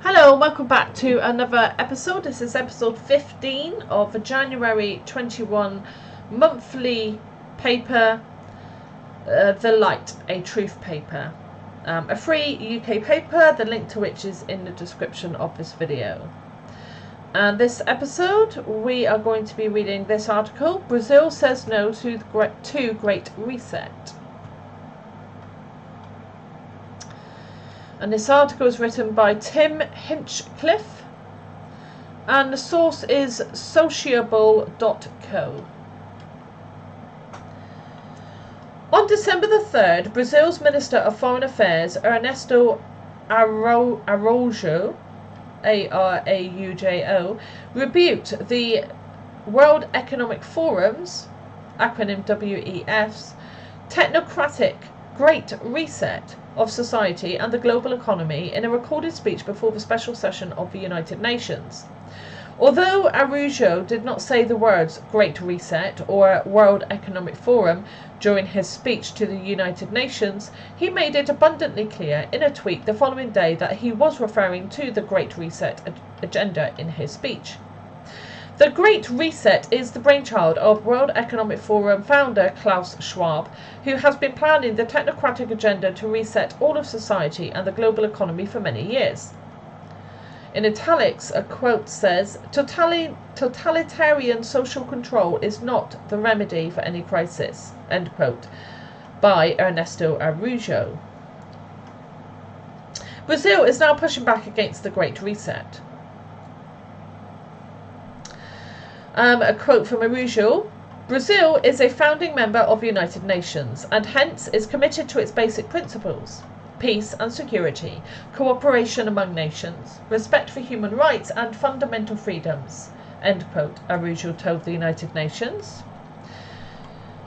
Hello, welcome back to another episode. This is episode 15 of the January 21 monthly paper, The Light, a truth paper. A free UK paper, the link to which is in the description of this video. And this episode, we are going to be reading this article, Brazil says no to Great Reset. And this article is written by Tim Hinchcliffe, and the source is sociable.co. On December the 3rd, Brazil's Minister of Foreign Affairs, Ernesto Araújo, A-R-A-U-J-O, rebuked the World Economic Forum's, acronym WEF's, technocratic Great Reset of society and the global economy in a recorded speech before the special session of the United Nations. Although Araújo did not say the words Great Reset or World Economic Forum during his speech to the United Nations, he made it abundantly clear in a tweet the following day that he was referring to the Great Reset agenda in his speech. The Great Reset is the brainchild of World Economic Forum founder Klaus Schwab, who has been planning the technocratic agenda to reset all of society and the global economy for many years. In italics, a quote says, "Totalitarian social control is not the remedy for any crisis," end quote, by Ernesto Araújo. Brazil is now pushing back against the Great Reset. A quote from Araújo: "Brazil is a founding member of the United Nations and hence is committed to its basic principles: peace and security, cooperation among nations, respect for human rights and fundamental freedoms," end quote, Araújo told the United Nations.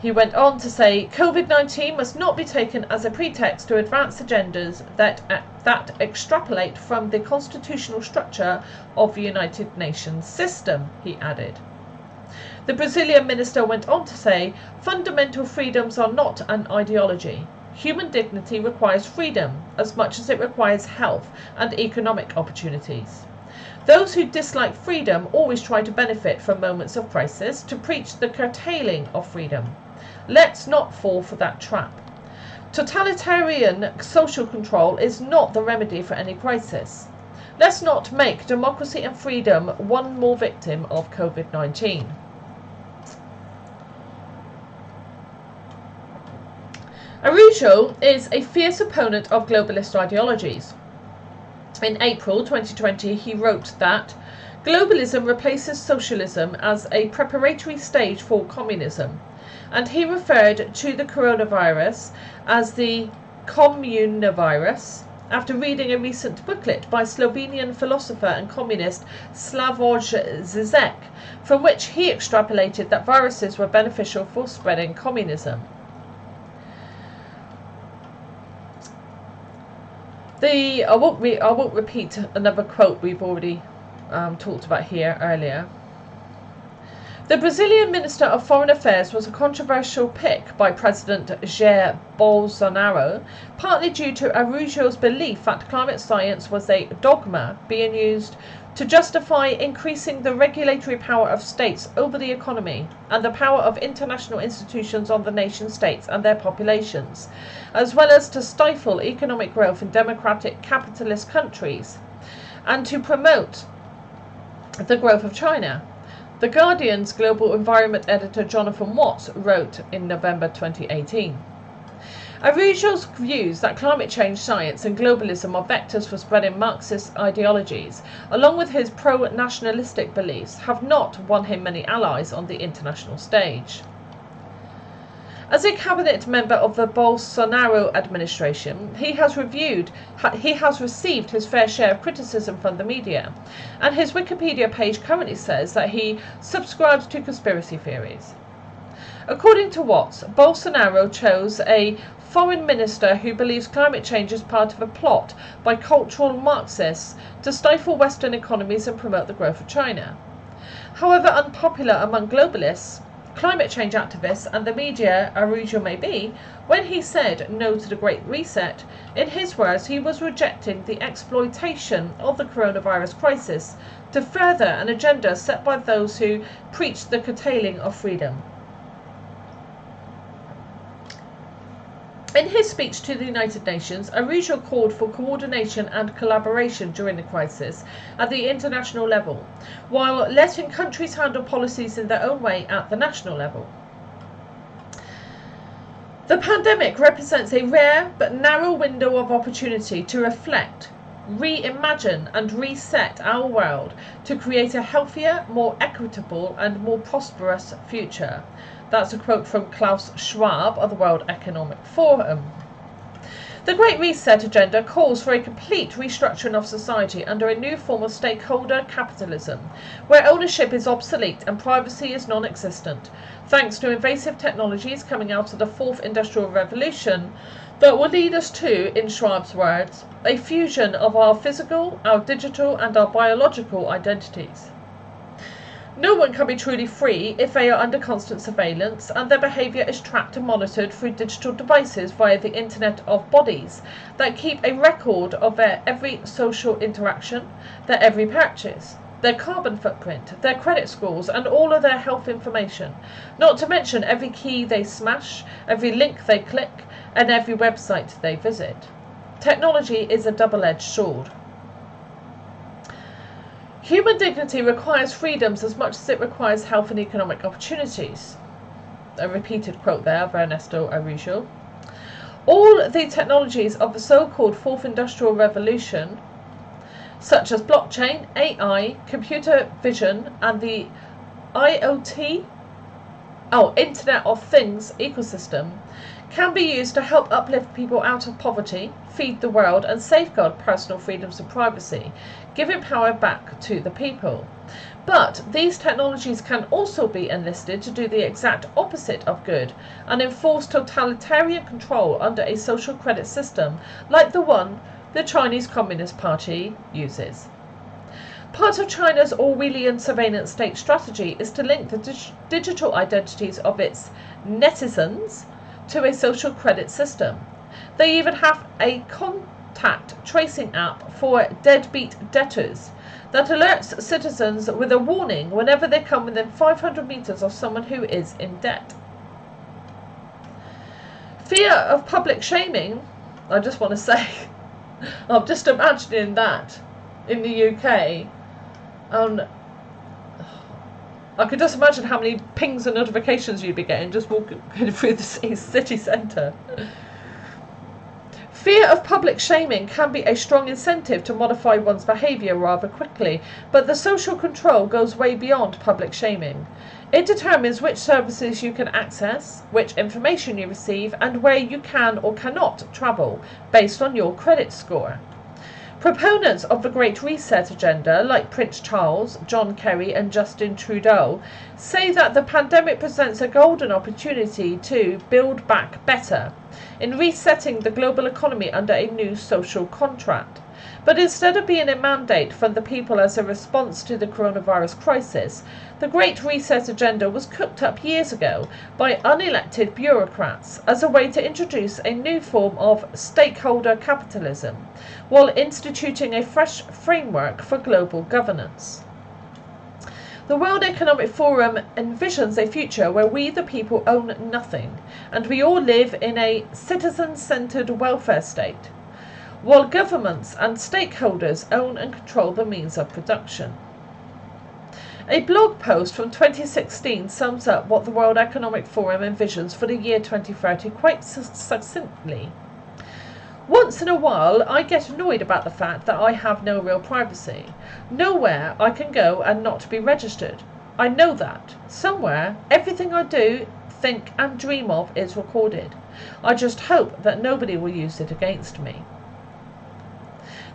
He went on to say, "COVID-19 must not be taken as a pretext to advance agendas that extrapolate from the constitutional structure of the United Nations system," he added. The Brazilian minister went on to say, "Fundamental freedoms are not an ideology. Human dignity requires freedom as much as it requires health and economic opportunities. Those who dislike freedom always try to benefit from moments of crisis to preach the curtailing of freedom. Let's not fall for that trap. Totalitarian social control is not the remedy for any crisis. Let's not make democracy and freedom one more victim of COVID-19. Araújo is a fierce opponent of globalist ideologies. In April 2020, he wrote that globalism replaces socialism as a preparatory stage for communism, and he referred to the coronavirus as the communivirus after reading a recent booklet by Slovenian philosopher and communist Slavoj Zizek, from which he extrapolated that viruses were beneficial for spreading communism. I won't repeat another quote we've already talked about here earlier. The Brazilian Minister of Foreign Affairs was a controversial pick by President Jair Bolsonaro, partly due to Araújo's belief that climate science was a dogma being used to justify increasing the regulatory power of states over the economy and the power of international institutions on the nation states and their populations, as well as to stifle economic growth in democratic capitalist countries and to promote the growth of China. The Guardian's global environment editor Jonathan Watts wrote in November 2018. Araújo's views that climate change science and globalism are vectors for spreading Marxist ideologies, along with his pro-nationalistic beliefs, have not won him many allies on the international stage. As a cabinet member of the Bolsonaro administration, he has received his fair share of criticism from the media, and his Wikipedia page currently says that he subscribes to conspiracy theories. According to Watts, Bolsonaro chose a foreign minister who believes climate change is part of a plot by cultural Marxists to stifle Western economies and promote the growth of China. However unpopular among globalists, climate change activists and the media, unusual may be, when he said no to the Great Reset, in his words, he was rejecting the exploitation of the coronavirus crisis to further an agenda set by those who preach the curtailing of freedom. In his speech to the United Nations, Araujo called for coordination and collaboration during the crisis at the international level, while letting countries handle policies in their own way at the national level. The pandemic represents a rare but narrow window of opportunity to reflect, reimagine and reset our world to create a healthier, more equitable and more prosperous future. That's a quote from Klaus Schwab of the World Economic Forum. The Great Reset agenda calls for a complete restructuring of society under a new form of stakeholder capitalism, where ownership is obsolete and privacy is non-existent, thanks to invasive technologies coming out of the Fourth Industrial Revolution that will lead us to, in Schwab's words, a fusion of our physical, our digital and our biological identities. No one can be truly free if they are under constant surveillance and their behaviour is tracked and monitored through digital devices via the Internet of Bodies that keep a record of their every social interaction, their every purchase, their carbon footprint, their credit scores and all of their health information, not to mention every key they smash, every link they click and every website they visit. Technology is a double-edged sword. Human dignity requires freedoms as much as it requires health and economic opportunities. A repeated quote there of Ernesto Araujo. All the technologies of the so-called Fourth Industrial Revolution, such as blockchain, AI, computer vision and the IoT, Internet of Things ecosystem, can be used to help uplift people out of poverty, feed the world and safeguard personal freedoms and privacy, giving power back to the people. But these technologies can also be enlisted to do the exact opposite of good and enforce totalitarian control under a social credit system like the one the Chinese Communist Party uses. Part of China's Orwellian surveillance state strategy is to link the digital identities of its netizens to a social credit system. They even have a contact tracing app for deadbeat debtors that alerts citizens with a warning whenever they come within 500 meters of someone who is in debt. Fear of public shaming, I just want to say, I'm just imagining that in the UK. I could just imagine how many pings and notifications you'd be getting just walking through the city centre. Fear of public shaming can be a strong incentive to modify one's behaviour rather quickly, but the social control goes way beyond public shaming. It determines which services you can access, which information you receive, and where you can or cannot travel based on your credit score. Proponents of the Great Reset agenda, like Prince Charles, John Kerry and Justin Trudeau, say that the pandemic presents a golden opportunity to build back better in resetting the global economy under a new social contract. But instead of being a mandate from the people as a response to the coronavirus crisis, the Great Reset agenda was cooked up years ago by unelected bureaucrats as a way to introduce a new form of stakeholder capitalism, while instituting a fresh framework for global governance. The World Economic Forum envisions a future where we the people own nothing, and we all live in a citizen-centred welfare state, while governments and stakeholders own and control the means of production. A blog post from 2016 sums up what the World Economic Forum envisions for the year 2030 quite succinctly. Once in a while, I get annoyed about the fact that I have no real privacy. Nowhere I can go and not be registered. I know that. Somewhere, everything I do, think and dream of is recorded. I just hope that nobody will use it against me.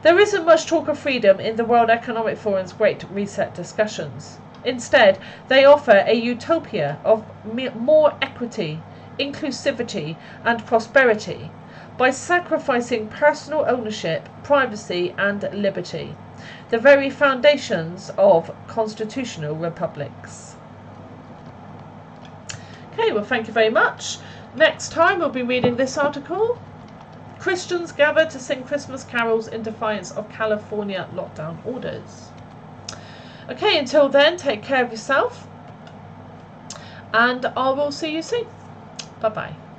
There isn't much talk of freedom in the World Economic Forum's Great Reset discussions. Instead, they offer a utopia of more equity, inclusivity and prosperity by sacrificing personal ownership, privacy and liberty, the very foundations of constitutional republics. Okay, well, thank you very much. Next time we'll be reading this article. Christians gather to sing Christmas carols in defiance of California lockdown orders. Okay, until then, take care of yourself, and I will see you soon. Bye-bye.